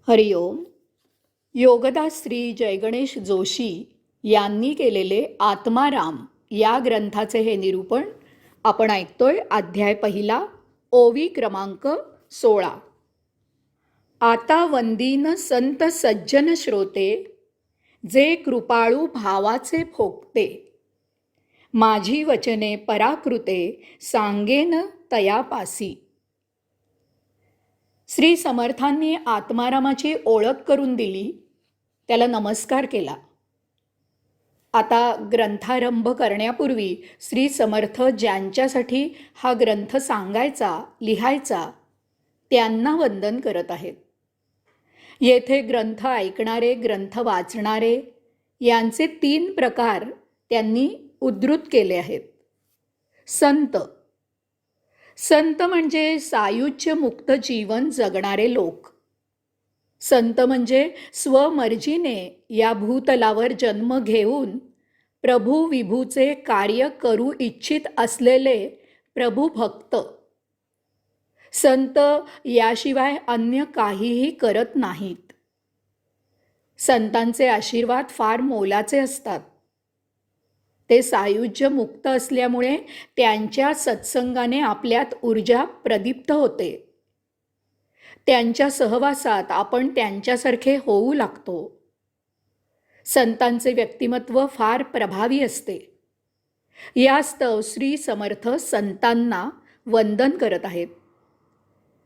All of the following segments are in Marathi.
हरिओम. योगदास श्री जयगणेश जोशी यांनी केलेले आत्माराम या ग्रंथाचे हे निरूपण आपण ऐकतोय. अध्याय पहिला, ओवी क्रमांक 16. आता वंदीन संत सज्जन श्रोते, जे कृपाळू भावाचे फोकते. माझी वचने पराकृते, सांगेन तयापासी. श्री समर्थांनी आत्मारामाची ओळख करून दिली, त्याला नमस्कार केला. आता ग्रंथारंभ करण्यापूर्वी श्री समर्थ ज्यांच्यासाठी हा ग्रंथ सांगायचा, लिहायचा, त्यांना वंदन करत आहेत. येथे ग्रंथ ऐकणारे, ग्रंथ वाचणारे यांचे 3 प्रकार त्यांनी उद्धृत केले आहेत. संत संत म्हणजे सायुज्य मुक्त जीवन जगणारे लोक. संत म्हणजे स्वमर्जीने या भूतलावर जन्म घेऊन प्रभू विभूचे कार्य करू इच्छित असलेले प्रभू भक्त. संत याशिवाय अन्य काहीही करत नाहीत. संतांचे आशीर्वाद फार मोलाचे असतात. ते सायुज्य मुक्त असल्यामुळे त्यांच्या सत्संगाने आपल्यात ऊर्जा प्रदीप्त होते. त्यांच्या सहवासात आपण त्यांच्यासारखे होऊ लागतो. संतांचे व्यक्तिमत्व फार प्रभावी असते. यास्तव श्री समर्थ संतांना वंदन करत आहेत.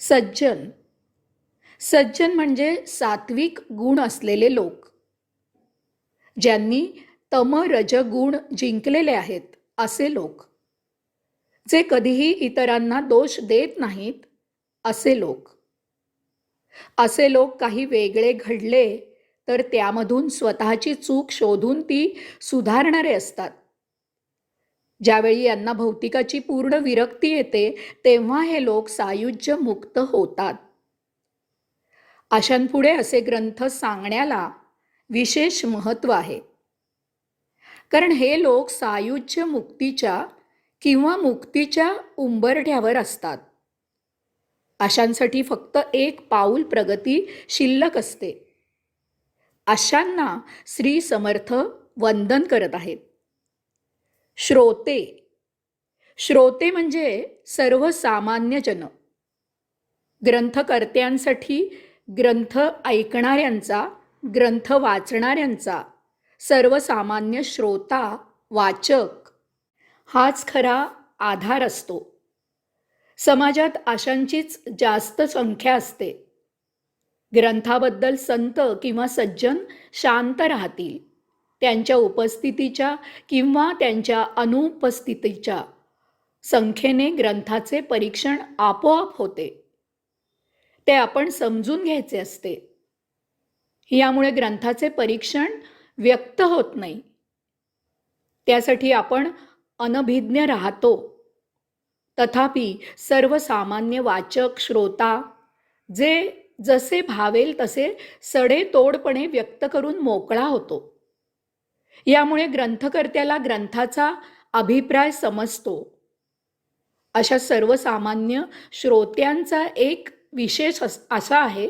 सज्जन सज्जन म्हणजे सात्विक गुण असलेले लोक, ज्यांनी तम रज गुण जिंकलेले आहेत असे लोक. जे कधीही इतरांना दोष देत नाहीत असे लोक. असे लोक काही वेगळे घडले तर त्यामधून स्वतःची चूक शोधून ती सुधारणारे असतात. ज्यावेळी यांना भौतिकाची पूर्ण विरक्ती येते तेव्हा हे लोक सायुज्य मुक्त होतात. अशांपुढे असे ग्रंथ सांगण्याला विशेष महत्त्व आहे. कारण हे लोक सायुज्य मुक्तीच्या किंवा मुक्तीच्या उंबरठ्यावर असतात. अशांसाठी फक्त 1 पाऊल प्रगती शिल्लक असते. अशांना श्री समर्थ वंदन करत आहेत. श्रोते श्रोते म्हणजे सर्वसामान्य जन. ग्रंथकर्त्यांसाठी ग्रंथ ऐकणाऱ्यांचा, ग्रंथ वाचणाऱ्यांचा, सर्वसामान्य श्रोता, वाचक हाच खरा आधार असतो. समाजात अशांचीच जास्त संख्या असते. ग्रंथाबद्दल संत किंवा सज्जन शांत राहतील. त्यांच्या उपस्थितीच्या किंवा त्यांच्या अनुपस्थितीच्या संख्येने ग्रंथाचे परीक्षण आपोआप होते. ते आपण समजून घ्यायचे असते. यामुळे ग्रंथाचे परीक्षण व्यक्त होत नाही. त्यासाठी आपण अनभिज्ञ राहतो. तथापि सर्वसामान्य वाचक, श्रोता जे जसे भावेल तसे सडेतोडपणे व्यक्त करून मोकळा होतो. यामुळे ग्रंथकर्त्याला ग्रंथाचा अभिप्राय समजतो. अशा सर्वसामान्य श्रोत्यांचा एक विशेष असा आहे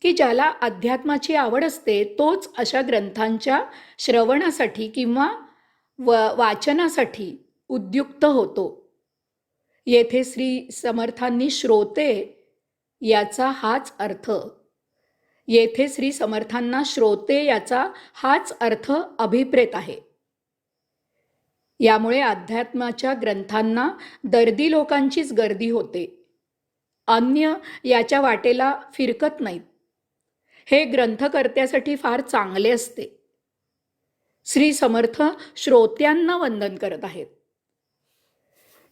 की ज्याला अध्यात्माची आवड असते तोच अशा ग्रंथांच्या श्रवणासाठी किंवा वाचनासाठी उद्युक्त होतो. येथे श्री समर्थांनी श्रोते याचा हाच अर्थ येथे श्री समर्थांना श्रोते याचा हाच अर्थ अभिप्रेत आहे. यामुळे अध्यात्माच्या ग्रंथांना दर्दी लोकांचीच गर्दी होते. अन्य याच्या वाटेला फिरकत नाहीत. हे ग्रंथकर्त्यासाठी फार चांगले असते. श्री समर्थ श्रोत्यांना वंदन करत आहेत.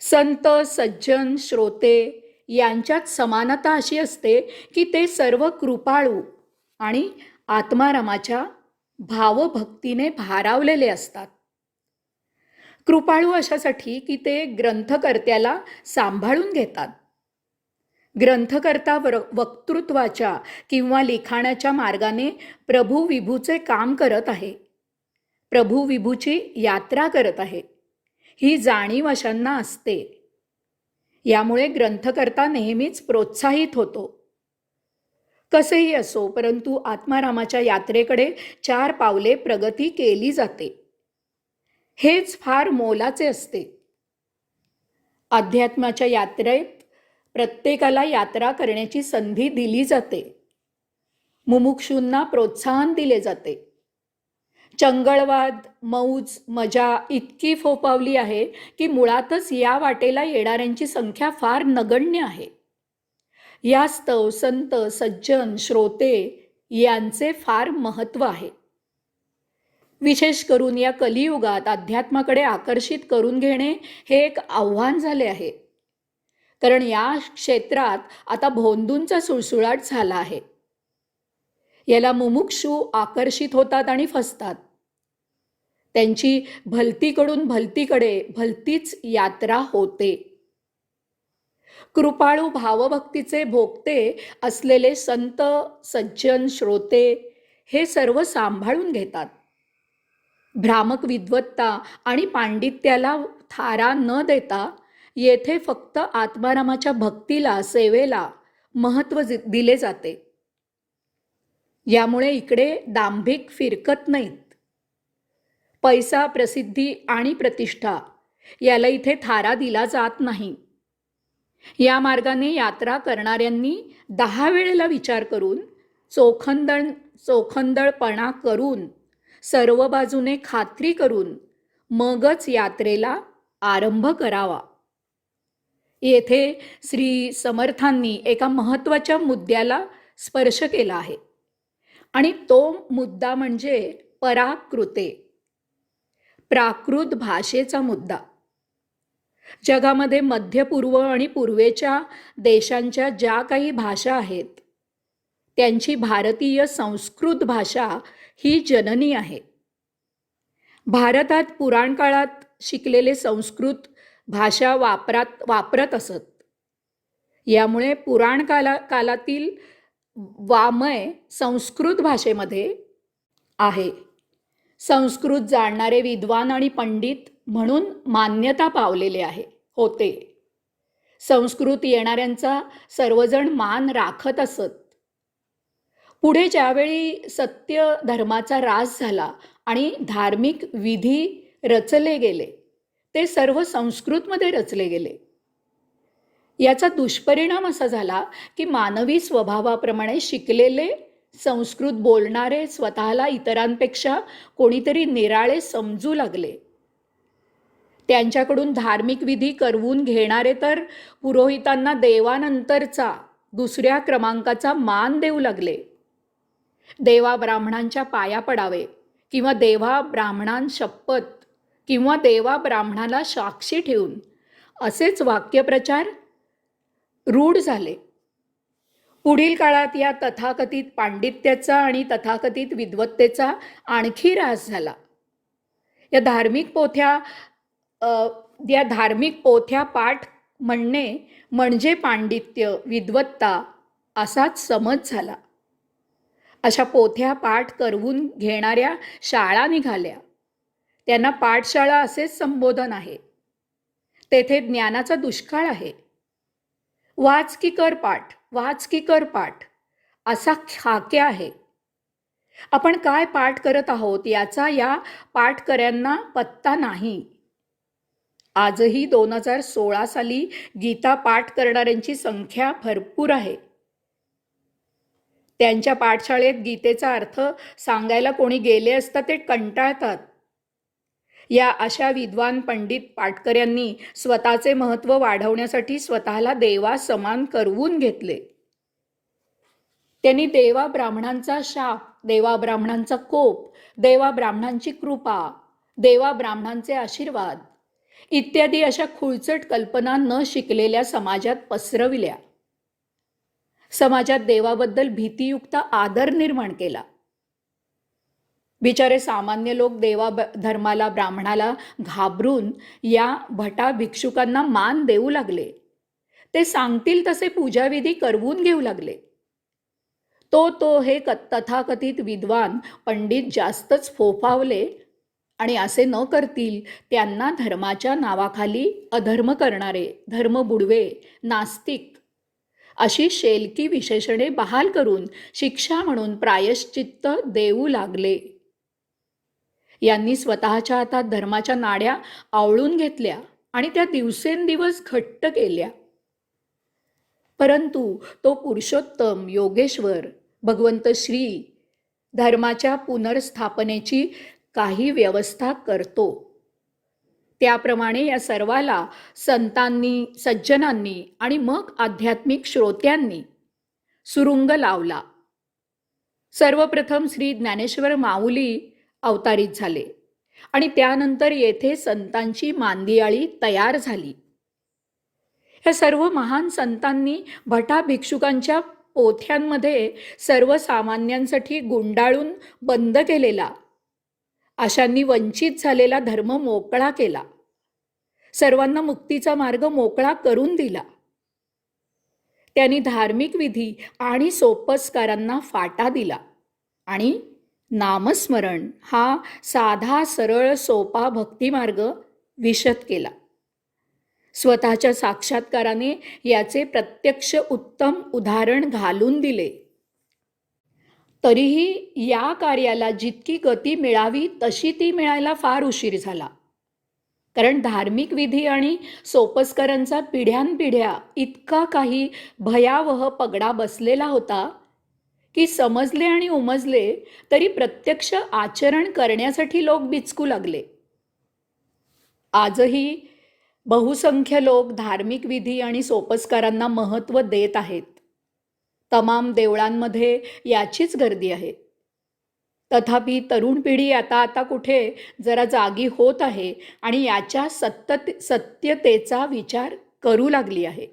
संत, सज्जन, श्रोते यांच्यात समानता अशी असते की ते सर्व कृपाळू आणि आत्मारामाच्या भावभक्तीने भारावलेले असतात. कृपाळू अशासाठी की ते ग्रंथकर्त्याला सांभाळून घेतात. ग्रंथकर्ता वक्तृत्वाच्या किंवा लिखाणाच्या मार्गाने प्रभू विभूचे काम करत आहे. प्रभू विभूची यात्रा करत आहे. ही जाणीव अशांना असते. यामुळे ग्रंथकर्ता नेहमीच प्रोत्साहित होतो. कसेही असो, परंतु आत्मारामाच्या यात्रेकडे 4 पावले प्रगती केली जाते. हेच फार मोलाचे असते. अध्यात्माच्या यात्रेत प्रत्येकाला यात्रा करण्याची संधी दिली जाते. मुमुक्षूंना प्रोत्साहन दिले जाते. चंगळवाद, मौज, मजा इतकी फोफावली आहे की मुळातच या वाटेला येणाऱ्यांची संख्या फार नगण्य आहे. यास्तव संत, सज्जन, श्रोते यांचे फार महत्त्व आहे. विशेष करून या कलियुगात अध्यात्माकडे आकर्षित करून घेणे हे एक आव्हान झाले आहे. कारण या क्षेत्रात आता भोंदूंचा सुळसुळाट झाला आहे. याला मुमुक्षू आकर्षित होतात आणि फसतात. त्यांची भलतीकडून भलतीकडे भलतीच यात्रा होते. कृपाळू भावभक्तीचे भोगते असलेले संत, सज्जन, श्रोते हे सर्व सांभाळून घेतात. भ्रामक विद्वत्ता आणि पांडित्याला थारा न देता येथे फक्त आत्मारामाच्या भक्तीला, सेवेला महत्त्व दिले जाते. यामुळे इकडे दांभिक फिरकत नाहीत. पैसा, प्रसिद्धी आणि प्रतिष्ठा याला इथे थारा दिला जात नाही. या मार्गाने यात्रा करणाऱ्यांनी 10 वेळेला विचार करून, चोखंदळपणा करून, सर्व बाजूने खात्री करून मगच यात्रेला आरंभ करावा. येथे श्री समर्थांनी एका महत्त्वाच्या मुद्द्याला स्पर्श केला आहे आणि तो मुद्दा म्हणजे पराकृते, प्राकृत भाषेचा मुद्दा. जगामध्ये मध्य पूर्व आणि पूर्वेच्या देशांच्या ज्या काही भाषा आहेत त्यांची भारतीय संस्कृत भाषा ही जननी आहे. भारतात पुराण काळात शिकलेले संस्कृत भाषा वापरत असत. यामुळे पुराण कालातील वामय संस्कृत भाषेमध्ये आहे. संस्कृत जाणणारे विद्वान आणि पंडित म्हणून मान्यता पावलेले होते. संस्कृत येणाऱ्यांचा सर्वजण मान राखत असत. पुढे ज्यावेळी सत्य धर्माचा रास झाला आणि धार्मिक विधी रचले गेले ते सर्व संस्कृतमध्ये रचले गेले. याचा दुष्परिणाम असा झाला की मानवी स्वभावाप्रमाणे शिकलेले संस्कृत बोलणारे स्वतःला इतरांपेक्षा कोणीतरी निराळे समजू लागले. त्यांच्याकडून धार्मिक विधी करवून घेणारे तर पुरोहितांना देवानंतरचा दुसऱ्या क्रमांकाचा मान देऊ लागले. देवा ब्राह्मणांच्या पाया पडावे किंवा देवा ब्राह्मणां शपथ किंवा देवा ब्राह्मणाला साक्षी ठेवून असेच वाक्यप्रचार रूढ झाले. पुढील काळात या तथाकथित पांडित्याचा आणि तथाकथित विद्वत्तेचा आणखी ऱ्हास झाला. या धार्मिक पोथ्या पाठ म्हणणे म्हणजे पांडित्य, विद्वत्ता असाच समज झाला. अशा पोथ्या पाठ करवून घेणाऱ्या शाळा निघाल्या. त्यांना पाठशाळा असेच संबोधन आहे. तेथे ज्ञानाचा दुष्काळ आहे. वाच की कर पाठ, वाच की कर पाठ असा खाक्या आहे. आपण काय पाठ करत आहोत याचा या पाठकऱ्यांना पत्ता नाही. आजही 2016 साली गीता पाठ करणाऱ्यांची संख्या भरपूर आहे. त्यांच्या पाठशाळेत गीतेचा अर्थ सांगायला कोणी गेले असता ते कंटाळतात. या अशा विद्वान पंडित पाठकऱ्यांनी स्वतःचे महत्त्व वाढवण्यासाठी स्वतःला देवा समान करवून घेतले. त्यांनी देवा ब्राह्मणांचा शाप, देवा ब्राह्मणांचा कोप, देवा ब्राह्मणांची कृपा, देवा ब्राह्मणांचे आशीर्वाद इत्यादी अशा खुळचट कल्पना न शिकलेल्या समाजात पसरविल्या. समाजात देवाबद्दल भीतियुक्त आदर निर्माण केला. बिचारे सामान्य लोक देवा धर्माला, ब्राह्मणाला घाबरून या भटा भिक्षुकांना मान देऊ लागले. ते सांगतील तसे पूजाविधी करवून घेऊ लागले. हे तथाकथित विद्वान पंडित जास्तच फोफावले आणि असे न करतील त्यांना धर्माच्या नावाखाली अधर्म करणारे, धर्म बुडवे, नास्तिक अशी शेलकी विशेषणे बहाल करून शिक्षा म्हणून प्रायश्चित्त देऊ लागले. यांनी स्वतःच्या हातात धर्माच्या नाड्या आवळून घेतल्या आणि त्या दिवसेंदिवस घट्ट केल्या. परंतु तो पुरुषोत्तम योगेश्वर भगवंत श्री धर्माच्या पुनर्स्थापनेची काही व्यवस्था करतो. त्याप्रमाणे या सर्वाला संतांनी, सज्जनांनी आणि मग आध्यात्मिक श्रोत्यांनी सुरुंग लावला. सर्वप्रथम श्री ज्ञानेश्वर माऊली अवतारित झाले आणि त्यानंतर येथे संतांची मांदियाळी तयार झाली. या सर्व महान संतांनी भटा भिक्षुकांच्या पोथ्यांमध्ये सर्वसामान्यांसाठी गुंडाळून बंद केलेला, अशांनी वंचित झालेला धर्म मोकळा केला. सर्वांना मुक्तीचा मार्ग मोकळा करून दिला. त्यांनी धार्मिक विधी आणि सोपस्कारांना फाटा दिला आणि नामस्मरण हा साधा सरळ सोपा भक्तिमार्ग विशद केला. स्वतःच्या साक्षात्काराने याचे प्रत्यक्ष उत्तम उदाहरण घालून दिले. तरीही या कार्याला जितकी गती मिळावी तशी ती मिळायला फार उशीर झाला. कारण धार्मिक विधी आणि सोपस्कारांचा पिढ्यानपिढ्या इतका काही भयावह पगडा बसलेला होता की समजले आणि उमजले तरी प्रत्यक्ष आचरण करण्यासाठी लोक बिचकू लागले. आजही बहुसंख्य लोक धार्मिक विधी आणि सोपस्कारांना महत्त्व देत आहेत. तमाम देवळांमध्ये याचीच गर्दी आहे. तथापि तरुण पिढी आता कुठे जरा जागी होत आहे आणि याच्या सत्यतेचा विचार करू लागली आहे.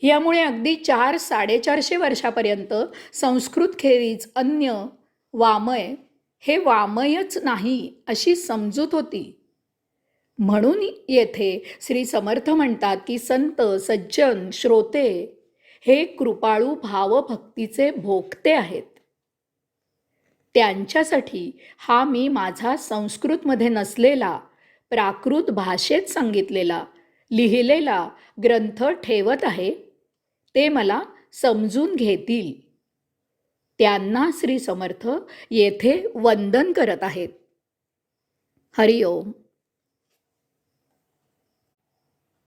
यामुळे अगदी 400-450 वर्षापर्यंत संस्कृत खेरीज अन्य वामय हे वामयच नाही अशी समजूत होती. म्हणून येथे श्री समर्थ म्हणतात की संत, सज्जन, श्रोते हे कृपाळू भावभक्तीचे भोगते आहेत. त्यांच्यासाठी हा मी माझा संस्कृतमध्ये नसलेला, प्राकृत भाषेत सांगितलेला, लिहिलेला ग्रंथ ठेवत आहे. ते मला समजून घेतील. त्यांना श्री समर्थ येथे वंदन करत आहेत. हरिओम.